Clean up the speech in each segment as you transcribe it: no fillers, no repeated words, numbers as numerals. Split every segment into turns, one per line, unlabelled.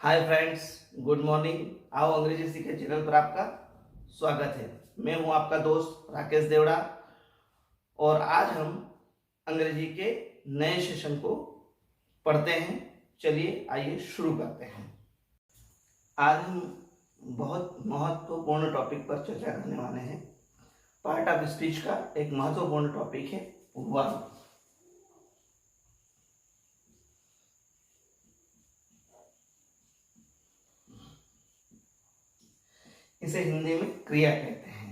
Hi friends, good morning. आओ अंग्रेजी सीखे चैनल पर आपका स्वागत है। मैं हूं आपका दोस्त राकेश देवड़ा और आज हम अंग्रेजी के नए सेशन को पढ़ते हैं। चलिए आइए शुरू करते हैं। आज हम बहुत महत्वपूर्ण टॉपिक पर चर्चा करने वाले हैं। पार्ट ऑफ स्पीच का एक महत्वपूर्ण टॉपिक है वर्ब। इसे हिंदी में क्रिया कहते हैं।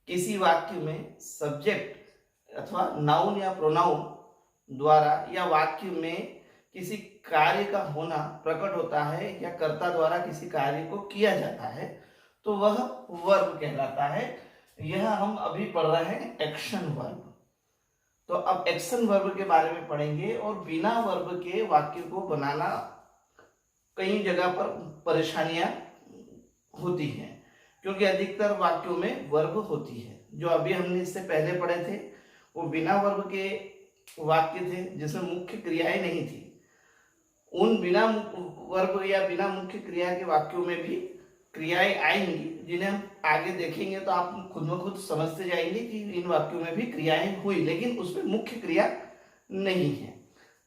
किसी वाक्य में सब्जेक्ट अथवा नाउन या प्रोनाउन द्वारा या वाक्य में किसी कार्य का होना प्रकट होता है या कर्ता द्वारा किसी कार्य को किया जाता है तो वह वर्ब कहलाता है। यह हम अभी पढ़ रहे हैं एक्शन वर्ब। तो अब एक्शन वर्ब के बारे में पढ़ेंगे और बिना वर्ब के वाक्य को बनाना कई जगह पर परेशानियां होती हैं, क्योंकि अधिकतर वाक्यों में वर्ब होती है। जो अभी हमने इससे पहले पढ़े थे वो बिना वर्ब के वाक्य थे जिसमें मुख्य क्रियाएं नहीं थी। उन बिना वर्ब या बिना मुख्य क्रिया के वाक्यों में भी क्रियाएं आएंगी, जिन्हें हम आगे देखेंगे तो आप खुद में खुद समझते जाएंगे कि इन वाक्यों में भी क्रियाएं हुई, लेकिन उसमें मुख्य क्रिया नहीं है।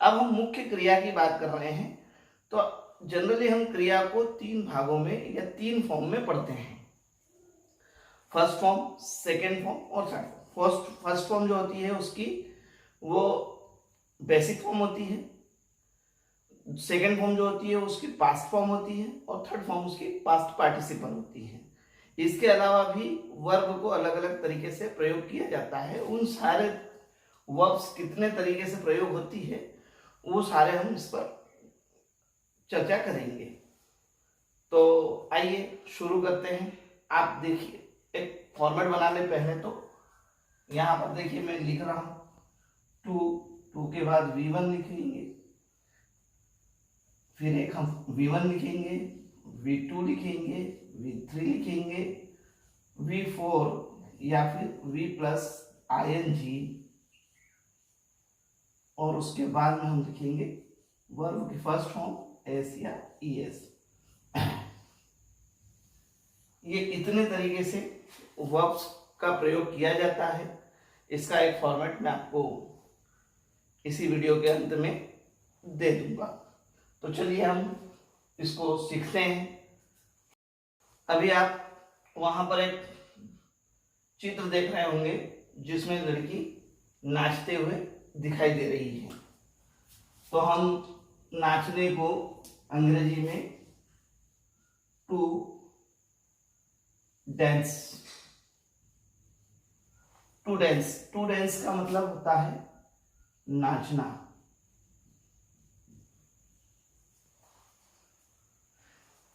अब हम मुख्य क्रिया की बात कर रहे हैं। तो जनरली हम क्रिया को तीन भागों में या तीन फॉर्म में पढ़ते हैं। फर्स्ट फॉर्म, सेकेंड फॉर्म और थर्ड फॉर्म। फर्स्ट फॉर्म जो होती है उसकी वो बेसिक फॉर्म होती है, सेकेंड फॉर्म जो होती है उसकी पास्ट फॉर्म होती है और थर्ड फॉर्म उसकी पास्ट पार्टिसिपल होती है। इसके अलावा भी वर्ब को अलग अलग तरीके से प्रयोग किया जाता है। उन सारे वर्ब्स कितने तरीके से प्रयोग होती है वो सारे हम इस पर चर्चा करेंगे। तो आइए शुरू करते हैं। आप देखिए, एक फॉर्मेट बना ले पहले। तो यहाँ पर देखिए मैं लिख रहा हूं टू के बाद V1 लिखेंगे, फिर एक हम V1 लिखेंगे, V2 लिखेंगे, V3 लिखेंगे, V4 या फिर V प्लस ing, और उसके बाद में हम लिखेंगे वर्ब की फर्स्ट फॉर्म एस या ES। ये इतने तरीके से वर्ब्स का प्रयोग किया जाता है। इसका एक फॉर्मेट मैं आपको इसी वीडियो के अंत में दे दूंगा। तो चलिए हम इसको सीखते हैं। अभी आप वहां पर एक चित्र देख रहे होंगे जिसमें लड़की नाचते हुए दिखाई दे रही है। तो हम नाचने को अंग्रेजी में टू डांस, टू डांस का मतलब होता है नाचना।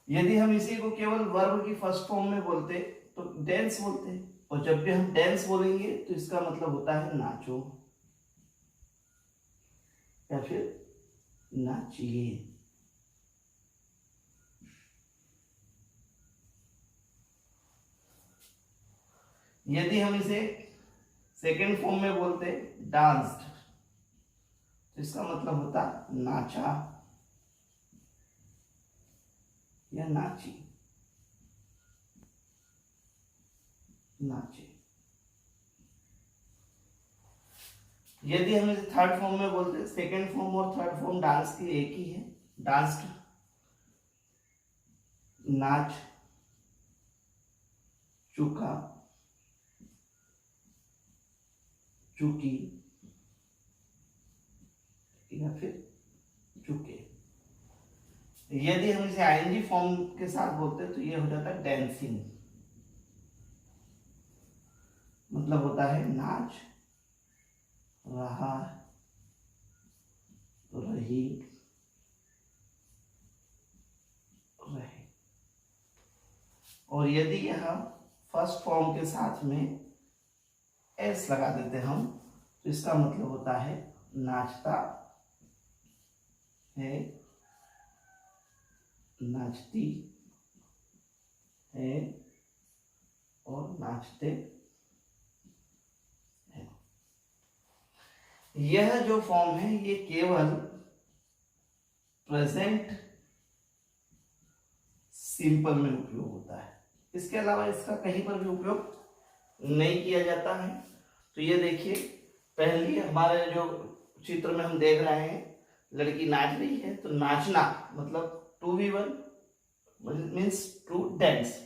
यदि हम इसी को केवल वर्ब की फर्स्ट फॉर्म में बोलते तो डांस बोलते, और जब भी हम डांस बोलेंगे तो इसका मतलब होता है नाचो या फिर नाचिए। यदि हम इसे सेकेंड फॉर्म में बोलते डांस्ड तो इसका मतलब होता नाचा या नाची, नाचे। यदि हम इसे थर्ड फॉर्म में बोलते, सेकेंड फॉर्म और थर्ड फॉर्म डांस की एक ही है, डांस्ड, नाच चुका, चुकी या फिर चुके। यदि हम इसे आईएनजी फॉर्म के साथ बोलते तो ये हो जाता है डांसिंग, मतलब होता है नाच रहा, रही, रहे। और यदि यह फर्स्ट फॉर्म के साथ में एस लगा देते हम तो इसका मतलब होता है नाचता है, नाचती है और नाचते हैं। यह जो फॉर्म है ये केवल प्रेजेंट सिंपल में उपयोग होता है, इसके अलावा इसका कहीं पर भी उपयोग नहीं किया जाता है। तो ये देखिए, पहली हमारे जो चित्र में हम देख रहे हैं, लड़की नाच रही है, तो नाचना मतलब to be one means to dance.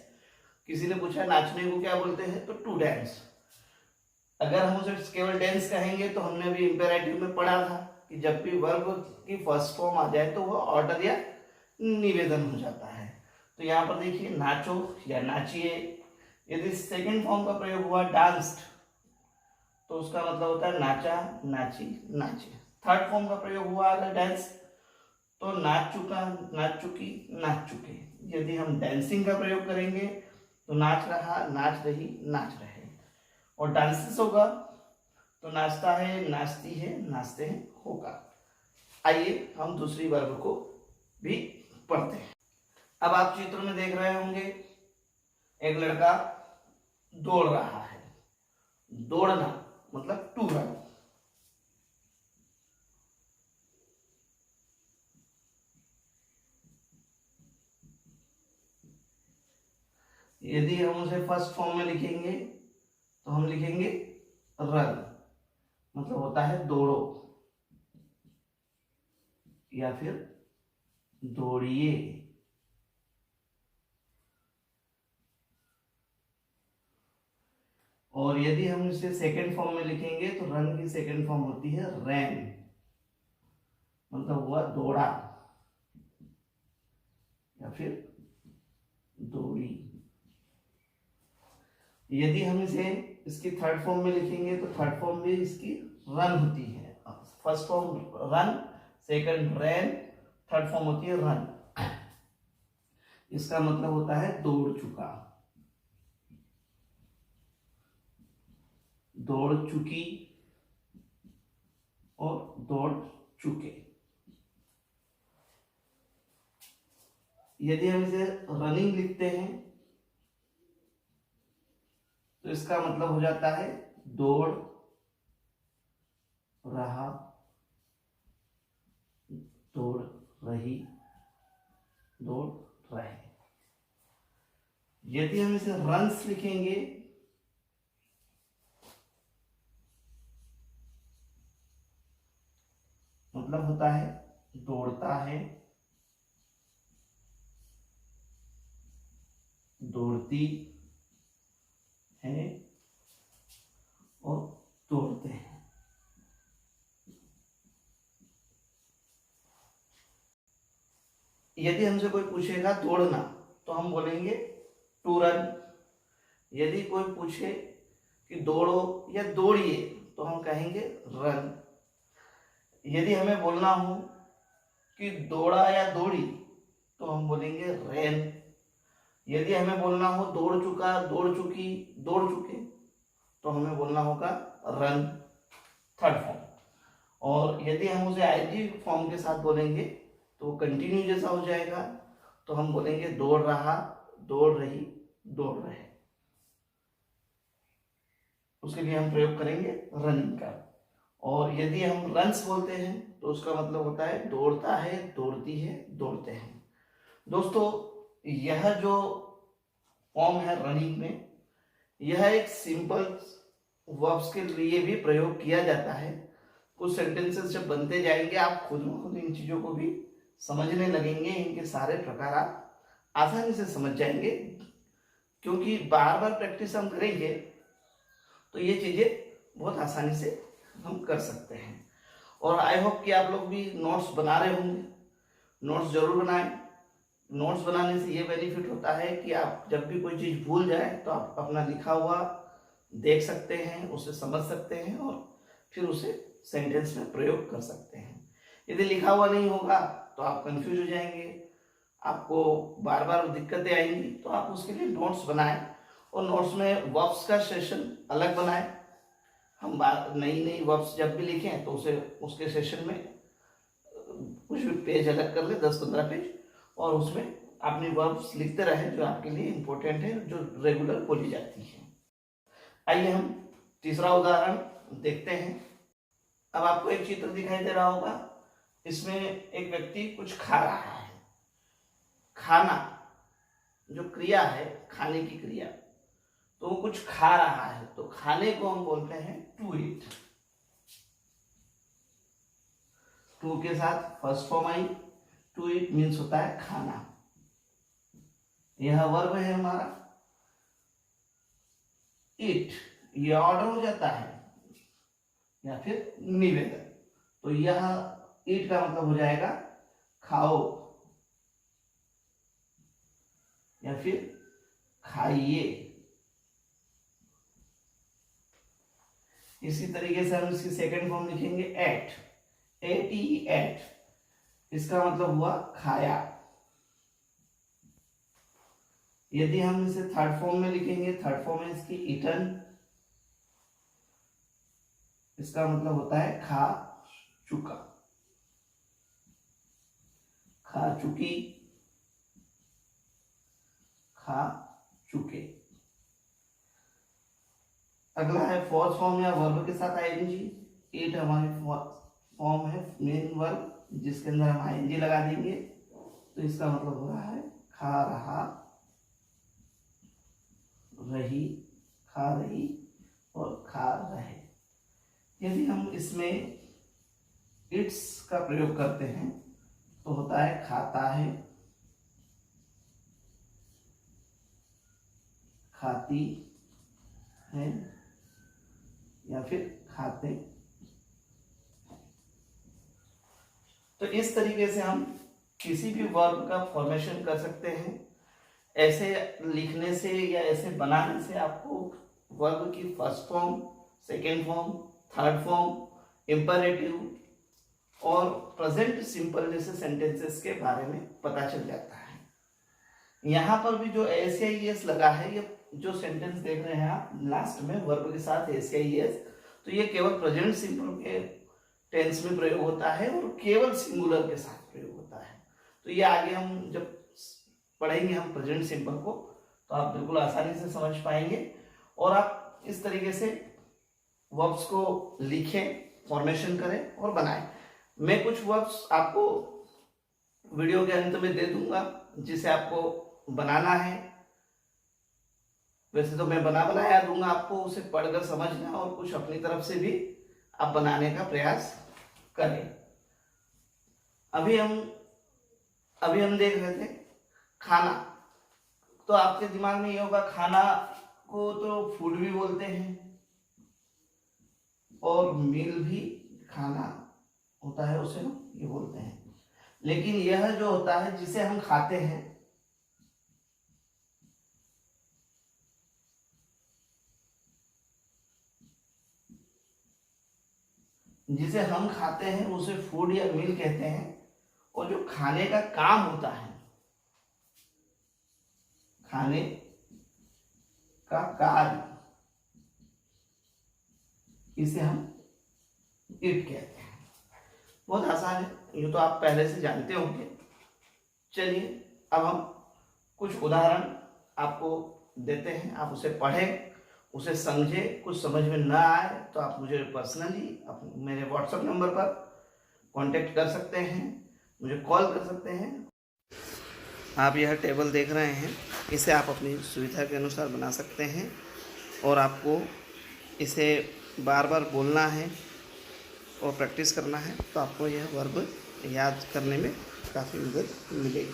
किसी ने पूछा नाचने को क्या बोलते हैं, तो टू डांस। अगर हम उसे केवल डांस कहेंगे तो हमने भी इंपेरेटिव में पढ़ा था कि जब भी वर्ब की फर्स्ट फॉर्म आ जाए तो वह ऑर्डर या निवेदन हो जाता है। तो यहाँ पर देखिए नाचो या नाचिए। यदि सेकंड फॉर्म का प्रयोग हुआ डांस्ड, तो उसका मतलब होता है नाचा, नाची, नाचे। थर्ड फॉर्म का प्रयोग हुआ अगर डांस, तो नाच चुका, नाच चुकी, नाच चुके। यदि हम डांसिंग का प्रयोग करेंगे तो नाच रहा, नाच रही, नाच रहे। और डांसेस होगा तो नाचता है, नाचती है, नाचते हैं होगा। आइए हम दूसरी वर्ब को भी पढ़ते हैं। अब आप चित्र में देख रहे होंगे, एक लड़का दौड़ रहा है। दौड़ना मतलब टू रन। यदि हम उसे फर्स्ट फॉर्म में लिखेंगे तो हम लिखेंगे रन, मतलब होता है दौड़ो या फिर दौड़िए। और यदि हम इसे सेकंड फॉर्म में लिखेंगे तो रन की सेकंड फॉर्म होती है रैन, मतलब हुआ दौड़ा या फिर दौड़ी। यदि हम इसे इसकी थर्ड फॉर्म में लिखेंगे तो थर्ड फॉर्म भी इसकी रन होती है। फर्स्ट फॉर्म रन, सेकंड रैन, थर्ड फॉर्म होती है रन। इसका मतलब होता है दौड़ चुका, दौड़ चुकी और दौड़ चुके। यदि हम इसे रनिंग लिखते हैं तो इसका मतलब हो जाता है दौड़ रहा, दौड़ रही, दौड़ रहे। यदि हम इसे रन्स लिखेंगे मतलब होता है दौड़ता है, दौड़ती है और दौड़ते हैं। यदि हमसे कोई पूछेगा दौड़ना तो हम बोलेंगे टू रन। यदि कोई पूछे कि दौड़ो या दौड़िए तो हम कहेंगे रन। यदि हमें बोलना हो कि दौड़ा या दौड़ी तो हम बोलेंगे रैन। यदि हमें बोलना हो दौड़ चुका, दौड़ चुकी, दौड़ चुके तो हमें बोलना होगा रन, थर्ड फॉर्म। और यदि हम उसे आईजी फॉर्म के साथ बोलेंगे तो कंटिन्यू जैसा हो जाएगा, तो हम बोलेंगे दौड़ रहा, दौड़ रही, दौड़ रहे। उसके लिए हम प्रयोग करेंगे रनिंग का। और यदि हम रन्स बोलते हैं तो उसका मतलब होता है दौड़ता है, दौड़ती है, दौड़ते हैं। दोस्तों, यह जो फॉर्म है रनिंग में, यह एक सिंपल वर्ब्स के लिए भी प्रयोग किया जाता है। कुछ सेंटेंसेस जब बनते जाएंगे आप खुद ब खुद इन चीजों को भी समझने लगेंगे, इनके सारे प्रकार आप आसानी से समझ जाएंगे, क्योंकि बार बार प्रैक्टिस हम करेंगे तो ये चीजें बहुत आसानी से हम कर सकते हैं। और आई होप कि आप लोग भी नोट्स बना रहे होंगे। नोट्स जरूर बनाएं। नोट्स बनाने से ये बेनिफिट होता है कि आप जब भी कोई चीज भूल जाए तो आप अपना लिखा हुआ देख सकते हैं, उसे समझ सकते हैं और फिर उसे सेंटेंस में प्रयोग कर सकते हैं। यदि लिखा हुआ नहीं होगा तो आप कंफ्यूज हो जाएंगे, आपको बार बार दिक्कतें आएंगी। तो आप उसके लिए नोट्स बनाएं और नोट्स में वर्ब्स का सेशन अलग बनाएं। हम नई नई वर्ब्स जब भी लिखें तो उसे उसके सेशन में कुछ भी पेज अलग कर ले, 10-15 पेज, और उसमें अपनी वर्ब्स लिखते रहें जो आपके लिए इंपॉर्टेंट है, जो रेगुलर बोली जाती है। आइए हम तीसरा उदाहरण देखते हैं। अब आपको एक चित्र दिखाई दे रहा होगा, इसमें एक व्यक्ति कुछ खा रहा है। खाना जो क्रिया है, खाने की क्रिया, तो वो कुछ खा रहा है, तो खाने को हम बोलते हैं टू ईट। टू के साथ फर्स्ट फॉर्म आई, टू ईट मीन्स होता है खाना। यह वर्ब है हमारा। ईट ये ऑर्डर हो जाता है या फिर निवेदन, तो यह ईट का मतलब हो जाएगा खाओ या फिर खाइए। इसी तरीके से हम इसकी सेकंड फॉर्म लिखेंगे एट, एट, इसका मतलब हुआ खाया। यदि हम इसे थर्ड फॉर्म में लिखेंगे, थर्ड फॉर्म है इसकी ईटन, इसका मतलब होता है खा चुका, खा चुकी, खा चुके। अगला है फोर्थ फॉर्म या वर्ब के साथ आईएनजी। ईट हमारी फॉर्म है मेन वर्ब, जिसके अंदर हम आईएनजी लगा देंगे, तो इसका मतलब हो रहा है खा रहा, रही, खा रही और खा रहे। यदि हम इसमें इट्स का प्रयोग करते हैं तो होता है खाता है, खाती है या फिर खाते। तो इस तरीके से हम किसी भी वर्ब का फॉर्मेशन कर सकते हैं। ऐसे लिखने से या ऐसे बनाने से आपको वर्ब की first form, second form, third form, imperative और प्रेजेंट सिंपल जैसे सेंटेंसेस के बारे में पता चल जाता है। यहाँ पर भी जो एस या एस लगा है, ये जो सेंटेंस देख रहे हैं आप लास्ट में वर्ब के साथ एस या एस, तो ये केवल प्रेजेंट सिंपल के टेंस में प्रयोग होता है और केवल सिंगुलर के साथ प्रयोग होता है। तो ये आगे हम जब पढ़ेंगे हम प्रेजेंट सिंपल को, तो आप बिल्कुल आसानी से समझ पाएंगे और आप इस तरीके से वर्ब्स को लिखें, फॉर्मेशन करें और बनाएं। मैं कुछ वर्ब्स आपको वीडियो के अंत में दे दूंगा जिसे आपको बनाना है। वैसे तो मैं बनाया दूंगा आपको, उसे पढ़कर समझना और कुछ अपनी तरफ से भी आप बनाने का प्रयास करें। अभी हम देख रहे थे खाना, तो आपके दिमाग में ये होगा खाना को तो फूड भी बोलते हैं और मील भी खाना होता है, उसे हम ये बोलते हैं। लेकिन यह जो होता है जिसे हम खाते हैं, उसे फूड या मील कहते हैं। और जो खाने का काम होता है, खाने का कार्य, इसे हम ईट कहते हैं। बहुत आसान है, ये तो आप पहले से जानते होंगे। चलिए अब हम कुछ उदाहरण आपको देते हैं, आप उसे पढ़ें, उसे समझें। कुछ समझ में ना आए तो आप मुझे पर्सनली मेरे व्हाट्सएप नंबर पर कांटेक्ट कर सकते हैं, मुझे कॉल कर सकते हैं। आप यह टेबल देख रहे हैं, इसे आप अपनी सुविधा के अनुसार बना सकते हैं और आपको इसे बार बार बोलना है और प्रैक्टिस करना है, तो आपको यह वर्ब याद करने में काफ़ी मदद मिलेगी।